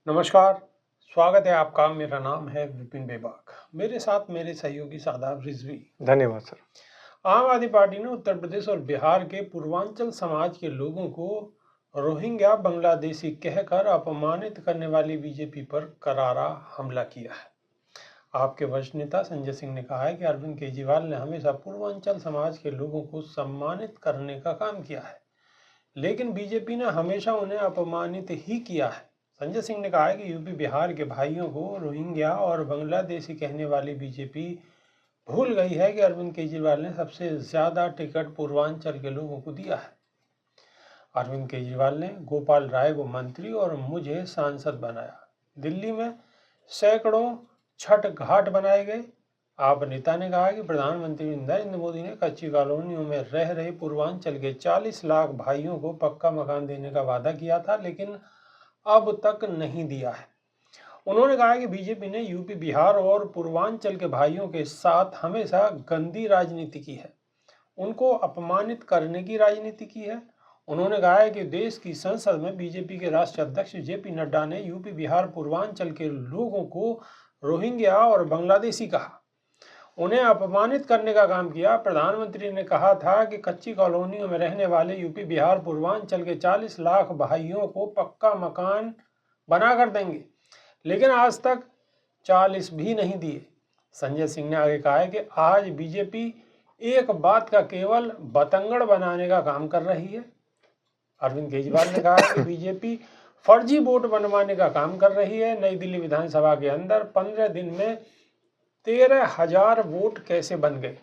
नमस्कार, स्वागत है आपका। मेरा नाम है विपिन बेबाक। मेरे साथ मेरे सहयोगी शादाब रिजवी। धन्यवाद सर। आम आदमी पार्टी ने उत्तर प्रदेश और बिहार के पूर्वांचल समाज के लोगों को रोहिंग्या बांग्लादेशी कहकर अपमानित करने वाली बीजेपी पर करारा हमला किया है। आपके वरिष्ठ नेता संजय सिंह ने कहा है कि अरविंद केजरीवाल ने हमेशा पूर्वांचल समाज के लोगों को सम्मानित करने का काम किया है, लेकिन बीजेपी ने हमेशा उन्हें अपमानित ही किया है। संजय सिंह ने कहा है कि यूपी बिहार के भाइयों को रोहिंग्या और बांग्लादेशी कहने वाली बीजेपी भूल गई है कि अरविंद केजरीवाल ने सबसे ज्यादा टिकट पूर्वांचल के लोगों को दिया है। अरविंद केजरीवाल ने गोपाल राय को मंत्री और मुझे सांसद बनाया। दिल्ली में सैकड़ों छठ घाट बनाए गए। आप नेता ने कहा कि प्रधानमंत्री नरेंद्र मोदी ने कच्ची कॉलोनियों में रह रहे पूर्वांचल के 40 लाख भाइयों को पक्का मकान देने का वादा किया था, लेकिन अब तक नहीं दिया है। उन्होंने कहा कि बीजेपी ने यूपी बिहार और पूर्वांचल के भाइयों के साथ हमेशा गंदी राजनीति की है, उनको अपमानित करने की राजनीति की है। उन्होंने कहा है कि देश की संसद में बीजेपी के राष्ट्रीय अध्यक्ष जेपी नड्डा ने यूपी बिहार पूर्वांचल के लोगों को रोहिंग्या और बांग्लादेशी कहा, उन्हें अपमानित करने का काम किया। प्रधानमंत्री ने कहा था कि कच्ची कॉलोनियों में रहने वाले यूपी बिहार पूर्वांचल के 40 लाख भाइयों को पक्का मकान बना कर देंगे, लेकिन आज तक 40 भी नहीं दिए। संजय सिंह ने आगे कहा है कि आज बीजेपी एक बात का केवल बतंगड़ बनाने का काम कर रही है। अरविंद केजरीवाल ने कहा कि बीजेपी फर्जी वोट बनवाने का काम कर रही है। नई दिल्ली विधानसभा के अंदर 15 दिन में 13,000 वोट कैसे बन गए।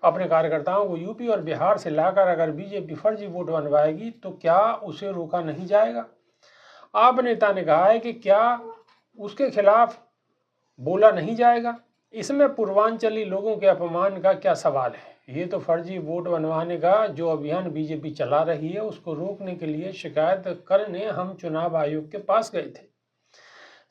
अपने कार्यकर्ताओं को यूपी और बिहार से लाकर अगर बीजेपी फर्जी वोट बनवाएगी तो क्या उसे रोका नहीं जाएगा। आप नेता ने कहा है कि क्या उसके खिलाफ बोला नहीं जाएगा। इसमें पूर्वांचली लोगों के अपमान का क्या सवाल है। ये तो फर्जी वोट बनवाने का जो अभियान बीजेपी चला रही है, उसको रोकने के लिए शिकायत करने हम चुनाव आयोग के पास गए थे।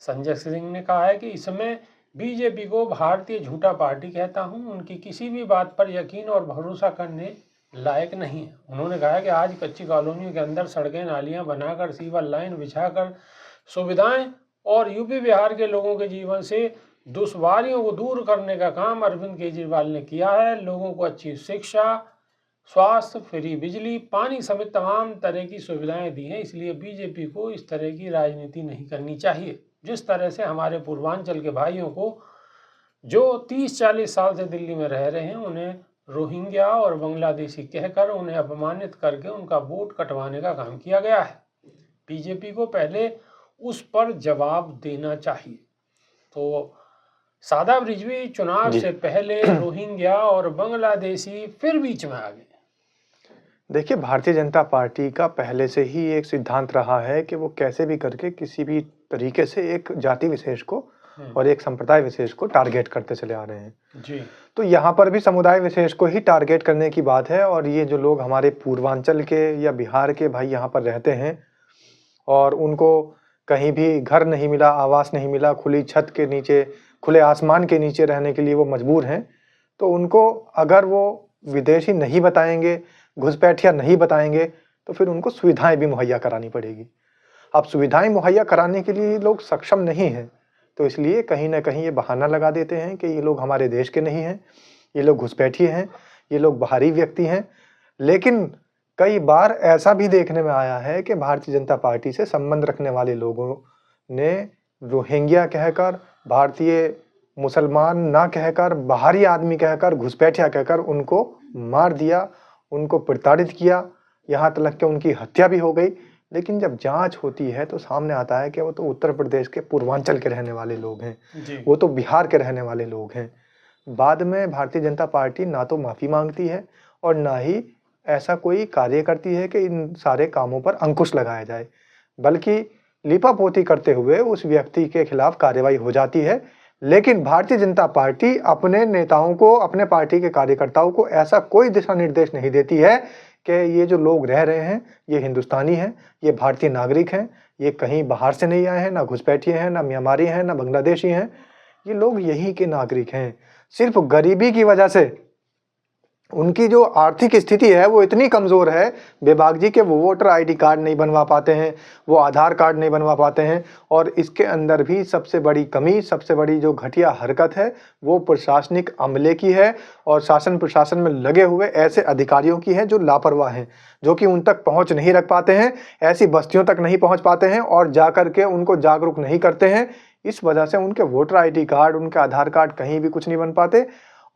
संजय सिंह ने कहा है कि इसमें बीजेपी को भारतीय झूठा पार्टी कहता हूं, उनकी किसी भी बात पर यकीन और भरोसा करने लायक नहीं है। उन्होंने कहा कि आज कच्ची कॉलोनियों के अंदर सड़कें नालियां बनाकर सीवर लाइन बिछाकर सुविधाएं और यूपी बिहार के लोगों के जीवन से दुश्वारियों को दूर करने का काम अरविंद केजरीवाल ने किया है। लोगों को अच्छी शिक्षा, स्वास्थ्य, फ्री बिजली, पानी समेत तमाम तरह की सुविधाएं दी हैं। इसलिए बीजेपी को इस तरह की राजनीति नहीं करनी चाहिए। जिस तरह से हमारे पूर्वांचल के भाइयों को जो 30-40 साल से दिल्ली में रह रहे हैं, उन्हें रोहिंग्या और बांग्लादेशी कहकर उन्हें अपमानित करके उनका वोट कटवाने का काम किया गया है। बीजेपी को पहले उस पर जवाब देना चाहिए। तो शादाब रिजवी, चुनाव से पहले रोहिंग्या और बांग्लादेशी फिर बीच में आ गए। देखिए, भारतीय जनता पार्टी का पहले से ही एक सिद्धांत रहा है कि वो कैसे भी करके किसी भी तरीके से एक जाति विशेष को और एक संप्रदाय विशेष को टारगेट करते चले आ रहे हैं जी। तो यहाँ पर भी समुदाय विशेष को ही टारगेट करने की बात है। और ये जो लोग हमारे पूर्वांचल के या बिहार के भाई यहाँ पर रहते हैं और उनको कहीं भी घर नहीं मिला, आवास नहीं मिला, खुली छत के नीचे, खुले आसमान के नीचे रहने के लिए वो मजबूर हैं, तो उनको अगर वो विदेशी नहीं बताएंगे, घुसपैठिया नहीं बताएंगे, तो फिर उनको सुविधाएं भी मुहैया करानी पड़ेगी। अब सुविधाएं मुहैया कराने के लिए लोग सक्षम नहीं हैं, तो इसलिए कहीं ना कहीं ये बहाना लगा देते हैं कि ये लोग हमारे देश के नहीं हैं, ये लोग घुसपैठिए हैं, ये लोग बाहरी व्यक्ति हैं। लेकिन कई बार ऐसा भी देखने में आया है कि भारतीय जनता पार्टी से संबंध रखने वाले लोगों ने रोहिंग्या कहकर, भारतीय मुसलमान ना कहकर, बाहरी आदमी कहकर, घुसपैठिया कहकर उनको मार दिया, उनको प्रताड़ित किया, यहाँ तक कि उनकी हत्या भी हो गई। लेकिन जब जांच होती है तो सामने आता है कि वो तो उत्तर प्रदेश के पूर्वांचल के रहने वाले लोग हैं, वो तो बिहार के रहने वाले लोग हैं। बाद में भारतीय जनता पार्टी ना तो माफ़ी मांगती है और ना ही ऐसा कोई कार्य करती है कि इन सारे कामों पर अंकुश लगाया जाए, बल्कि लिपापोती करते हुए उस व्यक्ति के खिलाफ कार्रवाई हो जाती है। लेकिन भारतीय जनता पार्टी अपने नेताओं को, अपने पार्टी के कार्यकर्ताओं को ऐसा कोई दिशा निर्देश नहीं देती है कि ये जो लोग रह रहे हैं ये हिंदुस्तानी हैं, ये भारतीय नागरिक हैं, ये कहीं बाहर से नहीं आए हैं, ना घुसपैठिए हैं, ना म्यांमारी हैं, ना बांग्लादेशी हैं, ये लोग यहीं के नागरिक हैं। सिर्फ गरीबी की वजह से उनकी जो आर्थिक स्थिति है वो इतनी कमज़ोर है बेबाक जी, कि वो वोटर आईडी कार्ड नहीं बनवा पाते हैं, वो आधार कार्ड नहीं बनवा पाते हैं। और इसके अंदर भी सबसे बड़ी कमी, सबसे बड़ी जो घटिया हरकत है वो प्रशासनिक अमले की है और शासन प्रशासन में लगे हुए ऐसे अधिकारियों की है जो लापरवाह हैं, जो कि उन तक पहुँच नहीं रख पाते हैं, ऐसी बस्तियों तक नहीं पहुँच पाते हैं और जा कर के उनको जागरूक नहीं करते हैं। इस वजह से उनके वोटर आईडी कार्ड, उनके आधार कार्ड कहीं भी कुछ नहीं बन पाते।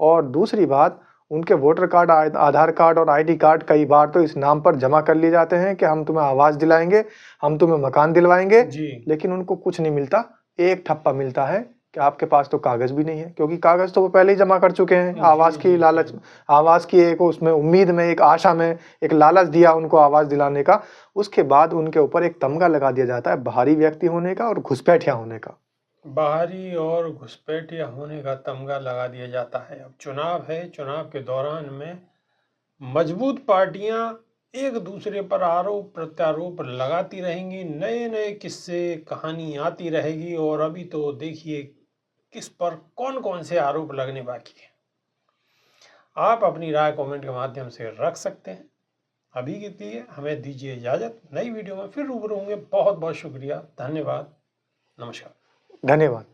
और दूसरी बात, उनके वोटर कार्ड, आधार कार्ड और आईडी कार्ड कई बार तो इस नाम पर जमा कर लिए जाते हैं कि हम तुम्हें आवास दिलाएंगे, हम तुम्हें मकान दिलवाएंगे, जी। लेकिन उनको कुछ नहीं मिलता। एक ठप्पा मिलता है कि आपके पास तो कागज भी नहीं है, क्योंकि कागज तो वो पहले ही जमा कर चुके हैं। आवास जी की जी लालच, जी। आवास की एक उसमें उम्मीद में, एक आशा में, एक लालच दिया उनको आवास दिलाने का। उसके बाद उनके ऊपर एक तमगा लगा दिया जाता है बाहरी व्यक्ति होने का और घुसपैठिया होने का। बाहरी और घुसपैठिया होने का तमगा लगा दिया जाता है। अब चुनाव है, चुनाव के दौरान में मजबूत पार्टियां एक दूसरे पर आरोप प्रत्यारोप लगाती रहेंगी, नए नए किस्से कहानी आती रहेगी। और अभी तो देखिए किस पर कौन कौन से आरोप लगने बाकी है। आप अपनी राय कमेंट के माध्यम से रख सकते हैं। अभी के लिए हमें दीजिए इजाजत, नई वीडियो में फिर रूबरू होंगे। बहुत बहुत शुक्रिया, धन्यवाद, नमस्कार। धन्यवाद।